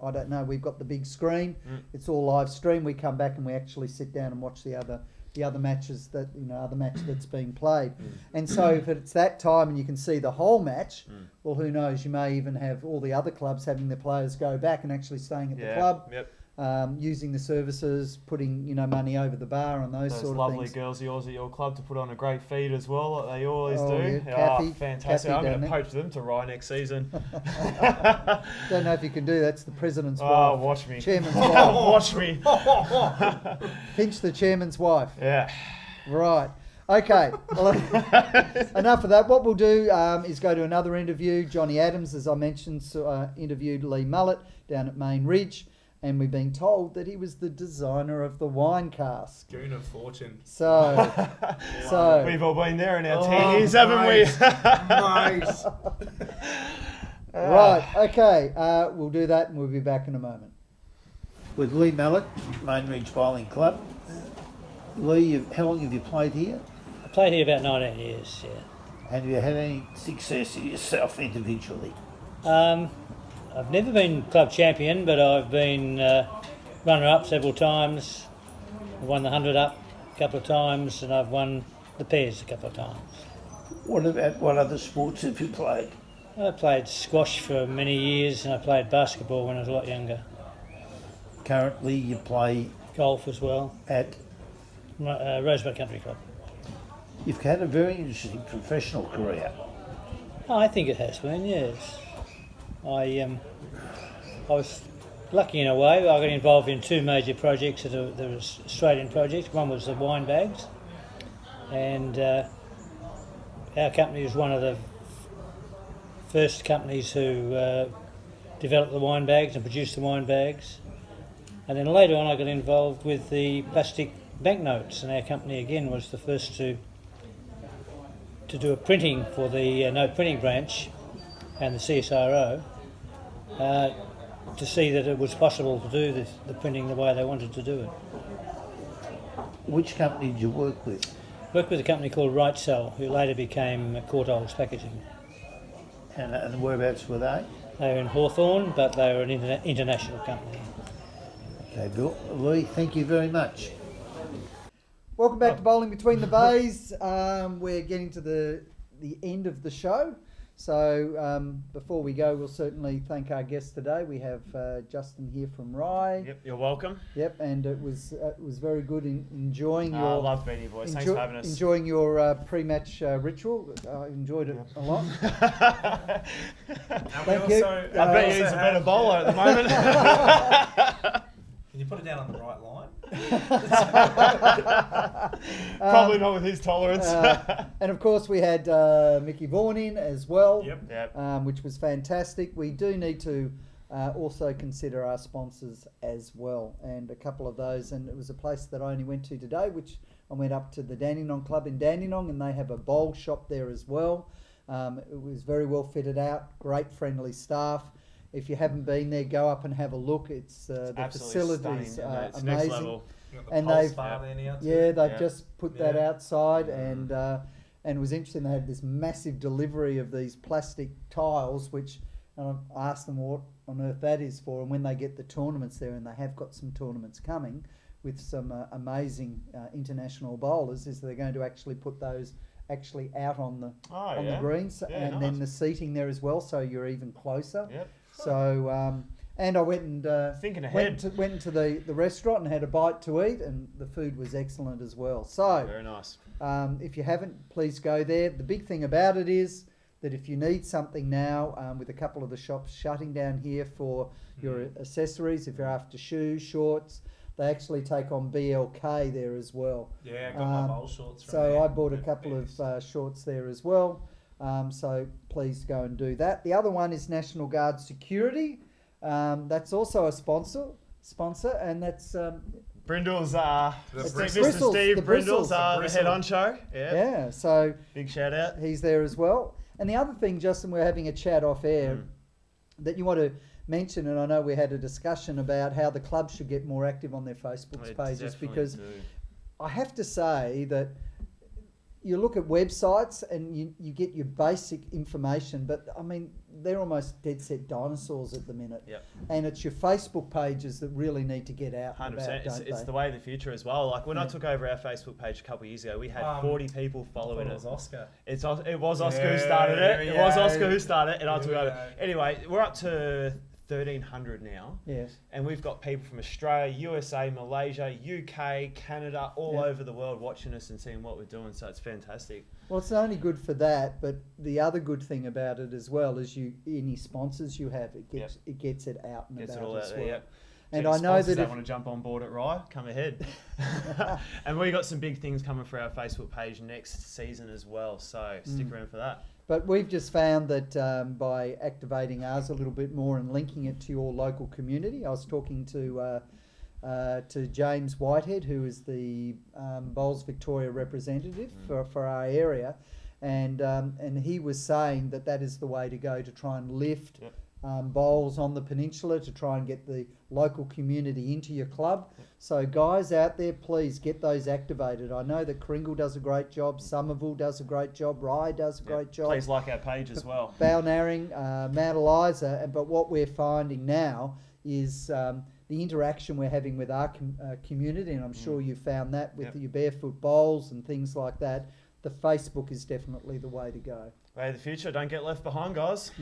I don't know, we've got the big screen. It's all live stream. We come back and we actually sit down and watch the other matches that other match that's being played. And so if it's that time and you can see the whole match, well, who knows? You may even have all the other clubs having their players go back and actually staying at the club. Yep. Using the services, putting money over the bar and those Those sort of lovely things. girls of yours at your club to put on a great feed as well, like they always Oh, do. yeah, Kathy- Fantastic! Kathy I'm going down to there. poach them to Rye next season. Don't know if you can do that's the president's Oh, wife, watch me! chairman's wife. Watch me! Pinch the chairman's wife. Yeah. Right. Okay. Well, enough of that. What we'll do is go to another interview. Johnny Adams, as I mentioned, interviewed Lee Mullett down at Main Ridge, and we've been told that he was the designer of the wine cask. Goon of fortune. So We've all been there in our Oh, teenies, haven't we? Nice. right. Okay. We'll do that, and we'll be back in a moment. With Lee Mallet, Main Ridge Bowling Club. Lee, how long have you played here? I played here about 19 years, yeah. Have you had any success yourself individually? I've never been club champion, but I've been runner-up several times. I won the 100 up a couple of times, and I've won the pairs a couple of times. What other sports have you played? I played squash for many years, and I played basketball when I was a lot younger. Currently you play Golf as well. at... Rosebud Country Club. You've had a very interesting professional career. Oh, I think it has been, yes. I was lucky in a way. I got involved in two major projects that were Australian projects. One was the wine bags, and our company was one of the first companies who developed the wine bags and produced the wine bags. And then later on I got involved with the plastic banknotes, and our company again was the first to do a printing for the note printing branch and the CSRO to see that it was possible to do the printing the way they wanted to do it. Which company did you work with? Worked with a company called Right Cell, who later became Courtaulds Packaging. And whereabouts were they? They were in Hawthorn, but they were an international company. Okay, Bill. Lee, thank you very much. Welcome back to Bowling Between the Bays. We're getting to the end of the show. So before we go, we'll certainly thank our guest today. We have Justin here from Rye. Yep, you're welcome. Yep, and it was very good enjoying I your love being here, boys. Thanks for having us. enjoying your pre-match ritual. I enjoyed it a lot. Thank you. I bet he's a better bowler at the moment. Can you put it down on the right line? Probably not with his tolerance. And of course, we had Mickey Vaughan in as well, Yep. which was fantastic. We do need to also consider our sponsors as well, and a couple of those. And it was a place that I only went to today, which I went up to the Dandenong Club in Dandenong, and they have a bowl shop there as well. It was very well fitted out, great friendly staff. If you haven't been there, go up and have a look. It's the absolutely facilities stunning. are It's next amazing. level. You've got the And Pulse they've- bar there now too. Yeah, they've Yeah. just put that Yeah. outside, and it was interesting. They had this massive delivery of these plastic tiles, which I asked them what on earth that is for. And when they get the tournaments there, and they have got some tournaments coming with some amazing international bowlers, is they're going to actually put those actually out on the the greens, Yeah, and nice. then the seating there as well, so you're even closer. Yep. So, and I went and Thinking ahead. went into the restaurant and had a bite to eat, and the food was excellent as well. So, Very nice. if you haven't, please go there. The big thing about it is that if you need something now, with a couple of the shops shutting down here for your accessories, if you're after shoes, shorts, they actually take on BLK there as well. Yeah, I got my bowl shorts from So there. I bought a Yeah, couple bears. of shorts there as well. So please go and do that. The other one is National Guard Security. That's also a sponsor, and that's Brindle's, The It's Mr. Bristles, Steve the Brindle's Bristles. the head honcho. Yeah. yeah. So Big shout out. he's there as well. And the other thing, Justin, we're having a chat off air that you want to mention, and I know we had a discussion about how the club should get more active on their Facebook They pages, definitely because do. I have to say that you look at websites and you get your basic information, but I mean, they're almost dead set dinosaurs at the minute. Yep. And it's your Facebook pages that really need to get out and 100%. about, don't It's they? the way of the future as well. Like when I Yeah. took over our Facebook page a couple of years ago, we had 40 people following It it. was Oscar. It was Oscar who Yeah, started there it. we It was go. Oscar who started it, and I There took we over. go. Anyway, we're up to 1,300 now. Yes. And we've got people from Australia, USA, Malaysia, UK, Canada, all Yeah. over the world watching us and seeing what we're doing. So it's fantastic. Well, it's only good for that, but the other good thing about it as well is any sponsors you have, it gets it out and Gets it about all as out well. there. Yep. And Any I know sponsors that if want to jump on board at Rye, come ahead. And we got some big things coming for our Facebook page next season as well. So stick around for that. But we've just found that by activating ours a little bit more and linking it to your local community, I was talking to James Whitehead, who is the Bowls Victoria representative for our area, and he was saying that is the way to go to try and lift bowls on the peninsula, to try and get the local community into your club. So guys out there, please get those activated. I know that Kringle does a great job, Somerville does a great job, Rye does a great job. Please like our page as well. Balnarring, Mt Eliza, but what we're finding now is the interaction we're having with our community, and I'm sure you found that with your barefoot bowls and things like that. The Facebook is definitely the way to go. Way of the future. Don't get left behind, guys.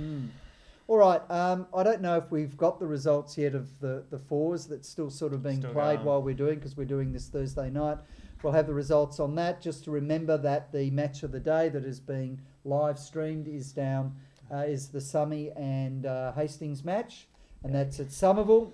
All right, I don't know if we've got the results yet of the fours that's still sort of being Still played going. while we're doing, because we're doing this Thursday night. We'll have the results on that. Just to remember that the match of the day that is being live streamed is the Summy and Hastings match, and that's at Somerville.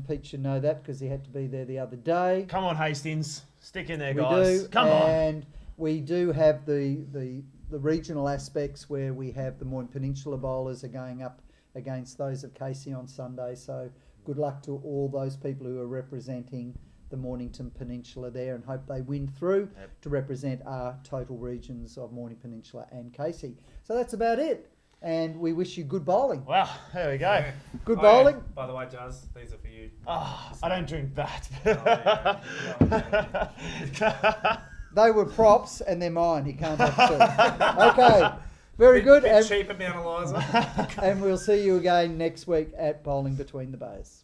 Pete should know that because he had to be there the other day. Come on, Hastings. Stick in there, We guys. do, Come on. and we do have the regional aspects where we have the Morning Peninsula bowlers are going up against those of Casey on Sunday. So good luck to all those people who are representing the Mornington Peninsula there, and hope they win through to represent our total regions of Morning Peninsula and Casey. So that's about it, and we wish you good bowling. Wow, there we go. Good Oh, bowling. yeah. By the way, Jazz, these are for you. Oh, I don't drink that. They were props and they're mine. He can't have two. Okay, very good. Bit cheap at Mt Eliza. And we'll see you again next week at Bowling Between the Bays.